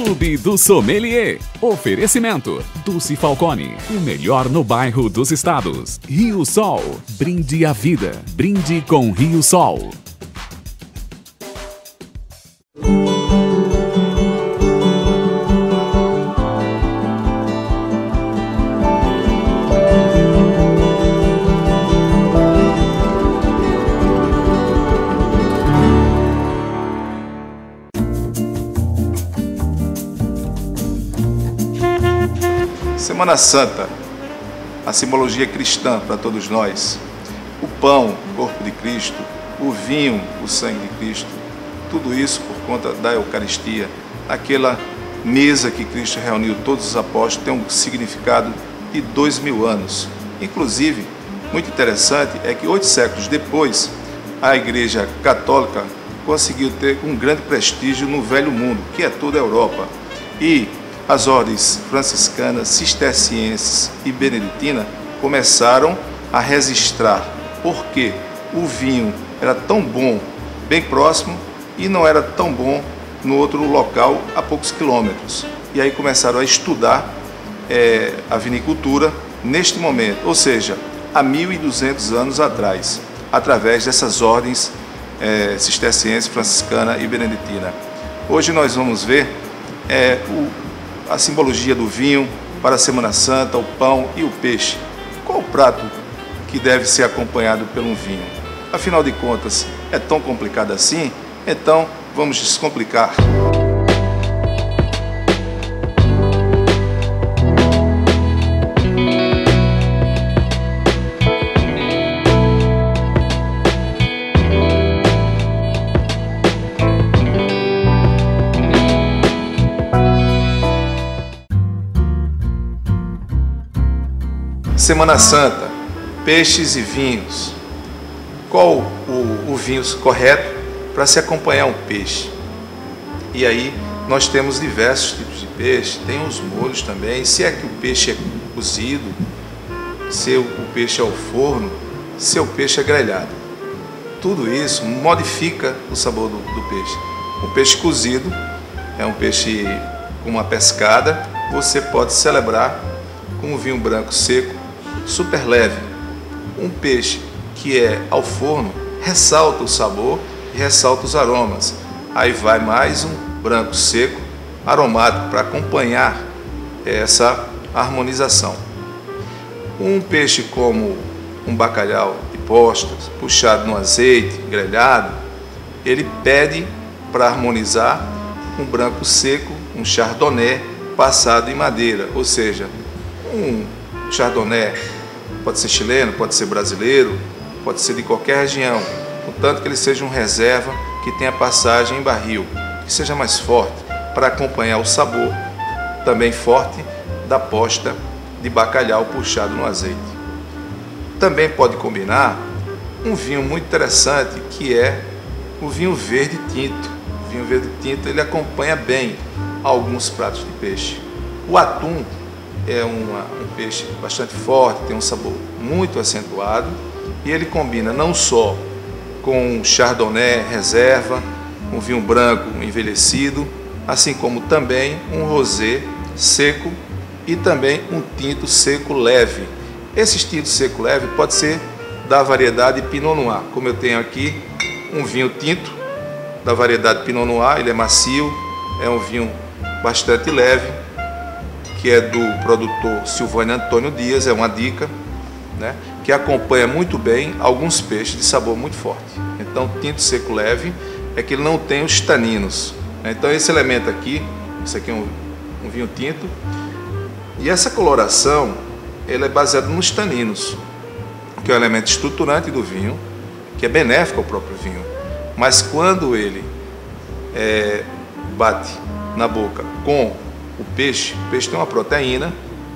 Clube do Sommelier. Oferecimento Dulce Falcone, o melhor no bairro dos estados. Rio Sol, brinde a vida. Brinde com Rio Sol. Semana Santa, a simbologia cristã para todos nós. O pão, o corpo de Cristo, o vinho, o sangue de Cristo, tudo isso por conta da Eucaristia. Aquela mesa que Cristo reuniu todos os apóstolos tem um significado de 2000 anos. Inclusive, muito interessante é que 8 séculos depois, a Igreja Católica conseguiu ter um grande prestígio no Velho Mundo, que é toda a Europa. E as ordens franciscanas, cistercienses e beneditina começaram a registrar porque o vinho era tão bom bem próximo e não era tão bom no outro local a poucos quilômetros. E aí começaram a estudar a vinicultura neste momento, ou seja, há 1200 anos atrás, através dessas ordens cisterciense, franciscana e beneditina. Hoje nós vamos ver a simbologia do vinho para a Semana Santa, o pão e o peixe. Qual o prato que deve ser acompanhado por um vinho? Afinal de contas, é tão complicado assim? Então, vamos descomplicar. Semana Santa, peixes e vinhos. Qual o vinho correto para se acompanhar um peixe? E aí nós temos diversos tipos de peixe, tem os molhos também, se é que o peixe é cozido, se o peixe é ao forno, se o peixe é grelhado. Tudo isso modifica o sabor do peixe. O peixe cozido é um peixe com uma pescada, você pode celebrar com um vinho branco seco, super leve. Um peixe que é ao forno ressalta o sabor e ressalta os aromas. Aí vai mais um branco seco, aromático, para acompanhar essa harmonização. Um peixe como um bacalhau de postas, puxado no azeite, grelhado, ele pede para harmonizar um branco seco, um chardonnay passado em madeira, ou seja, um chardonnay pode ser chileno, pode ser brasileiro, pode ser de qualquer região, contanto que ele seja um reserva que tenha passagem em barril, que seja mais forte, para acompanhar o sabor também forte da posta de bacalhau puxado no azeite. Também pode combinar um vinho muito interessante, que é o vinho verde tinto. O vinho verde tinto ele acompanha bem alguns pratos de peixe. O atum é um peixe bastante forte, tem um sabor muito acentuado e ele combina não só com chardonnay reserva, um vinho branco envelhecido, assim como também um rosé seco e também um tinto seco leve. Esse tinto seco leve pode ser da variedade Pinot Noir, como eu tenho aqui um vinho tinto da variedade Pinot Noir, ele é macio, é um vinho bastante leve, que é do produtor Silvânio Antônio Dias, é uma dica, né, que acompanha muito bem alguns peixes de sabor muito forte. Então, tinto seco leve é que ele não tem os taninos. Então, esse elemento aqui, esse aqui é um vinho tinto, e essa coloração ela é baseada nos taninos, que é um elemento estruturante do vinho, que é benéfico ao próprio vinho. Mas quando ele bate na boca com o peixe tem uma proteína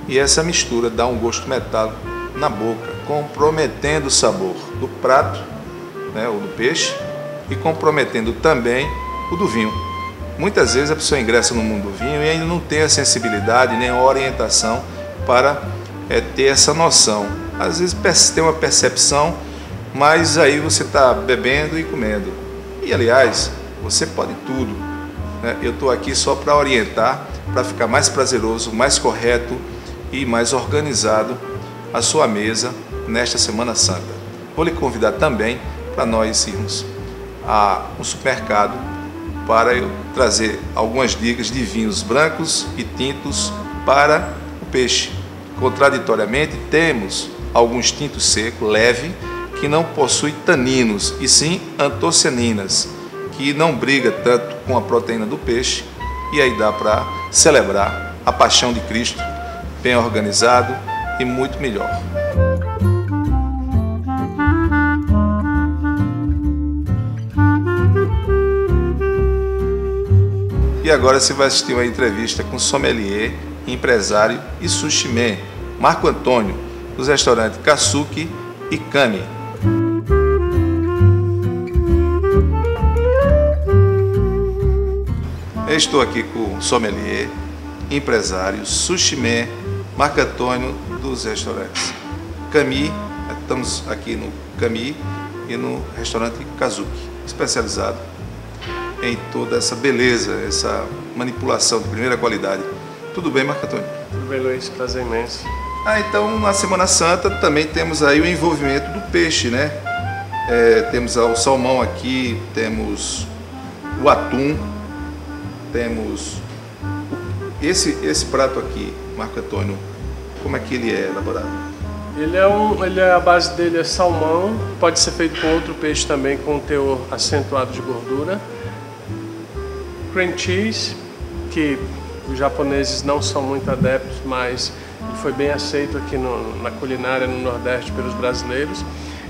e essa mistura dá um gosto metálico na boca, comprometendo o sabor do prato, né, ou do peixe, e comprometendo também o do vinho. Muitas vezes a pessoa ingressa no mundo do vinho e ainda não tem a sensibilidade nem a orientação para ter essa noção. Às vezes tem uma percepção, mas aí você está bebendo e comendo. E aliás, você pode tudo. né? Eu estou aqui só para orientar, para ficar mais prazeroso, mais correto e mais organizado a sua mesa nesta Semana Santa. Vou lhe convidar também para nós irmos a um supermercado para eu trazer algumas dicas de vinhos brancos e tintos para o peixe. Contraditoriamente, temos alguns tintos secos, leve, que não possui taninos e sim antocianinas, que não briga tanto com a proteína do peixe, e aí dá para celebrar a paixão de Cristo bem organizado e muito melhor. E agora você vai assistir uma entrevista com sommelier, empresário e sushi man, Marco Antônio, dos restaurantes Kasuki e Kami. Eu estou aqui com o sommelier, empresário, sushi man, Marco Antônio, dos restaurantes Kami. Estamos aqui no Kami e no restaurante Kasuki, especializado em toda essa beleza, essa manipulação de primeira qualidade. Tudo bem, Marco Antônio? Tudo bem, Luiz, prazer imenso. Então na Semana Santa também temos aí o envolvimento do peixe, né? Temos o salmão aqui, temos o atum, temos esse prato aqui, Marco Antônio, como é que ele é elaborado? A base dele é salmão, pode ser feito com outro peixe também com um teor acentuado de gordura. Cream cheese, que os japoneses não são muito adeptos, mas ele foi bem aceito aqui na culinária no Nordeste pelos brasileiros.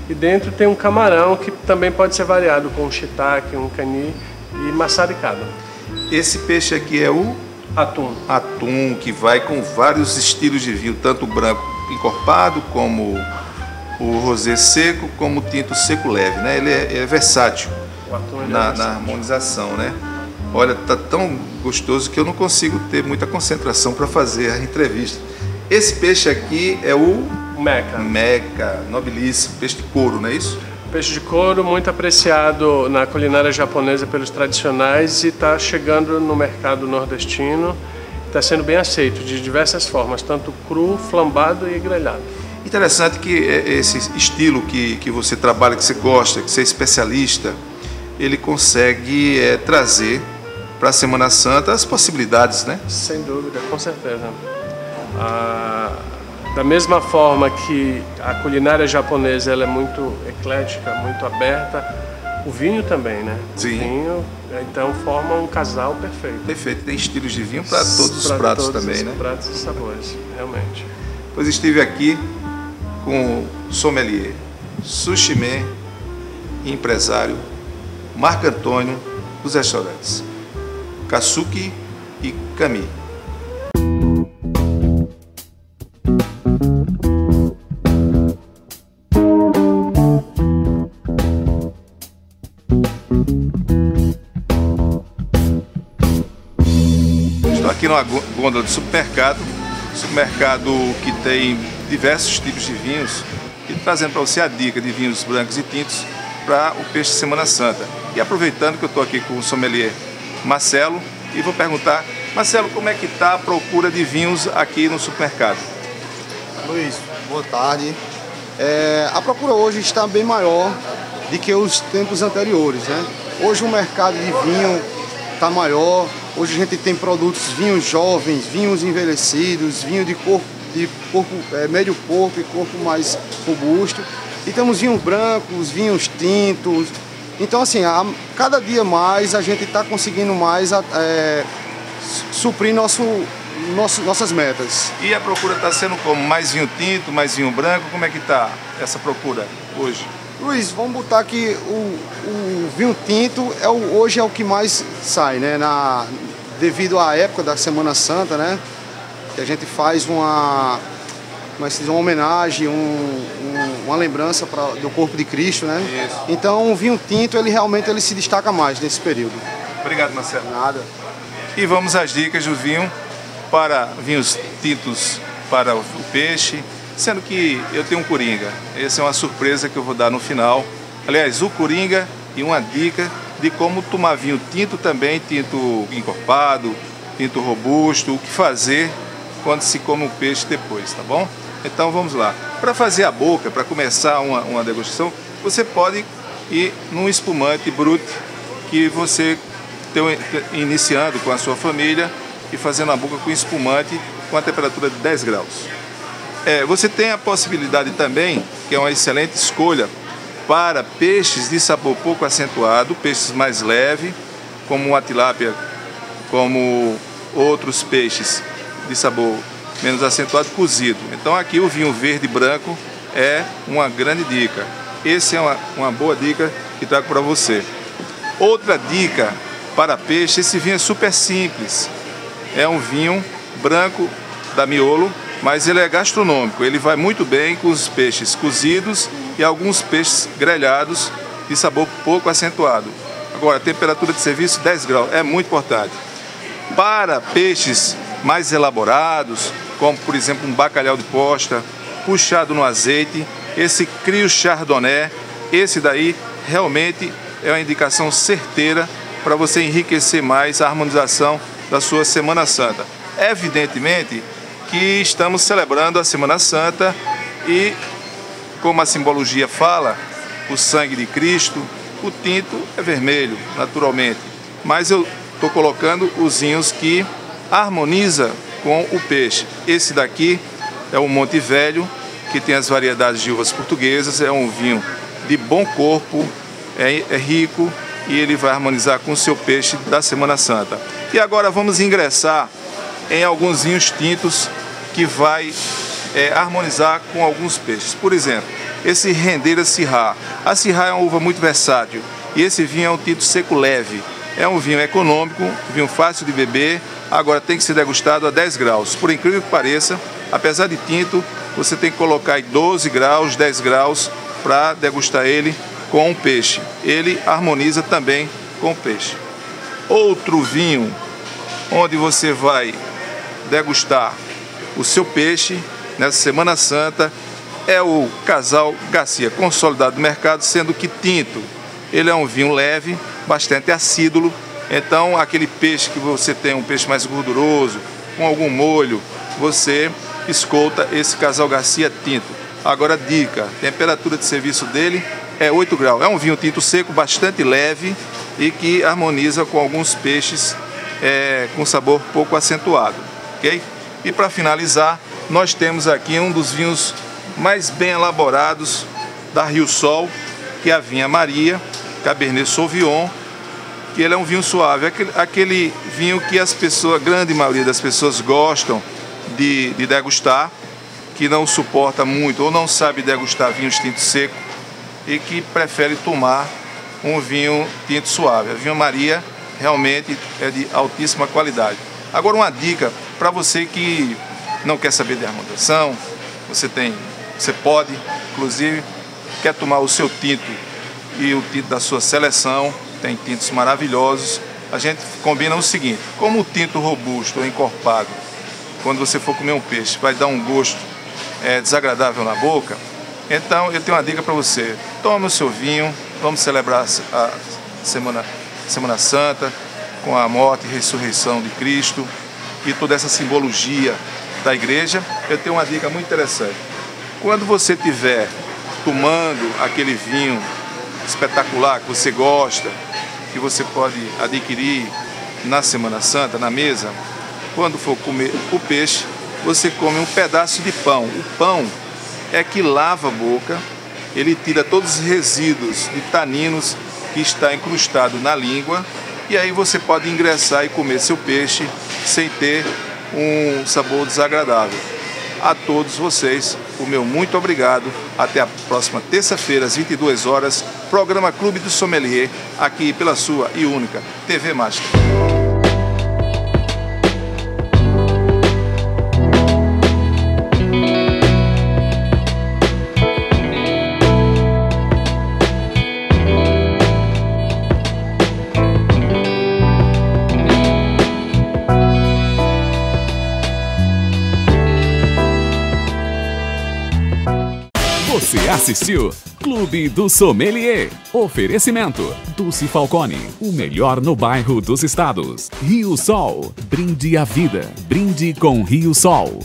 E dentro tem um camarão que também pode ser variado com um shiitake, um cani e maçaricado. Esse peixe aqui é o atum. Atum, que vai com vários estilos de vinho, tanto o branco encorpado, como o rosé seco, como o tinto seco leve, né? Ele é versátil na harmonização, né? Olha, tá tão gostoso que eu não consigo ter muita concentração para fazer a entrevista. Esse peixe aqui é o Meca, nobilíssimo, peixe de couro, não é isso? Peixe de couro, muito apreciado na culinária japonesa pelos tradicionais e está chegando no mercado nordestino. Está sendo bem aceito de diversas formas, tanto cru, flambado e grelhado. Interessante que esse estilo que você trabalha, que você gosta, que você é especialista, ele consegue trazer para a Semana Santa as possibilidades, né? Sem dúvida, com certeza. Da mesma forma que a culinária japonesa ela é muito eclética, muito aberta, o vinho também, né? Sim. O vinho, então, forma um casal perfeito. Perfeito, tem estilos de vinho para todos os pratos também, né? Pratos e sabores, realmente. Pois estive aqui com o sommelier, sushi man e empresário Marco Antônio, dos restaurantes Kasuki e Kami. Estou aqui numa gôndola de supermercado que tem diversos tipos de vinhos, e trazendo para você a dica de vinhos brancos e tintos para o peixe de Semana Santa. E aproveitando que eu estou aqui com o sommelier Marcelo, e vou perguntar, Marcelo, como é que está a procura de vinhos aqui no supermercado? Luiz, boa tarde. A procura hoje está bem maior do que os tempos anteriores, né? Hoje o mercado de vinho está maior, hoje a gente tem produtos, vinhos jovens, vinhos envelhecidos, vinho de corpo médio corpo e corpo mais robusto. E temos vinhos brancos, vinhos tintos. Então, assim, cada dia mais a gente está conseguindo mais suprir nossas metas. E a procura está sendo como? Mais vinho tinto, mais vinho branco? Como é que está essa procura hoje? Luiz, vamos botar que o vinho tinto hoje é o que mais sai, né? Devido à época da Semana Santa, né? Que a gente faz uma homenagem, uma lembrança do corpo de Cristo, né? Isso. Então o vinho tinto, ele realmente se destaca mais nesse período. Obrigado, Marcelo. Nada. E vamos às dicas do vinho para vinhos tintos para o peixe, sendo que eu tenho um coringa. Essa é uma surpresa que eu vou dar no final. Aliás, o coringa e uma dica de como tomar vinho tinto também, tinto encorpado, tinto robusto, o que fazer quando se come um peixe depois, tá bom? Então vamos lá. Para fazer a boca, para começar uma degustação, você pode ir num espumante brut que você iniciando com a sua família e fazendo a boca com espumante com a temperatura de 10 graus. Você tem a possibilidade também, que é uma excelente escolha, para peixes de sabor pouco acentuado, peixes mais leves, como a tilápia, como outros peixes de sabor menos acentuado, cozido. Então aqui o vinho verde branco é uma grande dica. Essa é uma boa dica que trago para você. Outra dica para peixe, esse vinho é super simples. É um vinho branco da Miolo, mas ele é gastronômico. Ele vai muito bem com os peixes cozidos e alguns peixes grelhados de sabor pouco acentuado. Agora, temperatura de serviço 10 graus, é muito importante. Para peixes mais elaborados, como por exemplo um bacalhau de posta, puxado no azeite, esse Crio Chardonnay, esse daí realmente é uma indicação certeira para você enriquecer mais a harmonização da sua Semana Santa. Evidentemente que estamos celebrando a Semana Santa e, como a simbologia fala, o sangue de Cristo, o tinto é vermelho, naturalmente. Mas eu estou colocando os vinhos que harmoniza com o peixe. Esse daqui é o Monte Velho, que tem as variedades de uvas portuguesas, é um vinho de bom corpo, é rico e ele vai harmonizar com o seu peixe da Semana Santa. E agora vamos ingressar em alguns vinhos tintos que vai harmonizar com alguns peixes. Por exemplo, esse Rendeira Syrah. A Syrah é uma uva muito versátil e esse vinho é um tinto seco leve. É um vinho econômico, vinho fácil de beber, agora tem que ser degustado a 10 graus. Por incrível que pareça, apesar de tinto, você tem que colocar em 12 graus, 10 graus para degustar ele com o peixe. Ele harmoniza também com o peixe. Outro vinho onde você vai degustar o seu peixe nessa Semana Santa é o Casal Garcia, consolidado no mercado, sendo que tinto. Ele é um vinho leve, bastante acídulo, então aquele peixe que você tem, um peixe mais gorduroso, com algum molho, você escolta esse Casal Garcia tinto. Agora dica, temperatura de serviço dele é 8 graus. É um vinho tinto seco, bastante leve e que harmoniza com alguns peixes com sabor pouco acentuado, ok? E para finalizar, nós temos aqui um dos vinhos mais bem elaborados da Rio Sol, que é a Vinha Maria, Cabernet Sauvignon, que ele é um vinho suave, aquele vinho que a grande maioria das pessoas gostam de degustar, que não suporta muito ou não sabe degustar vinhos tinto seco e que prefere tomar um vinho tinto suave. A Vinha Maria realmente é de altíssima qualidade. Agora uma dica para você que não quer saber de harmonização, você pode, inclusive, quer tomar o seu tinto e o tinto da sua seleção, tem tintos maravilhosos. A gente combina o seguinte: como o tinto robusto ou encorpado, quando você for comer um peixe, vai dar um gosto desagradável na boca, então eu tenho uma dica para você: tome o seu vinho, vamos celebrar a Semana Santa com a morte e ressurreição de Cristo e toda essa simbologia da igreja. Eu tenho uma dica muito interessante: quando você estiver tomando aquele vinho espetacular que você gosta, que você pode adquirir na Semana Santa, na mesa, quando for comer o peixe, você come um pedaço de pão. O pão é que lava a boca, ele tira todos os resíduos de taninos que está incrustado na língua, e aí você pode ingressar e comer seu peixe sem ter um sabor desagradável. A todos vocês, o meu muito obrigado. Até a próxima terça-feira, às 22 horas, programa Clube do Sommelier, aqui pela sua e única TV Mágica. Você assistiu Clube do Sommelier. Oferecimento: Dulce Falcone, o melhor no bairro dos estados. Rio Sol, brinde a vida. Brinde com Rio Sol.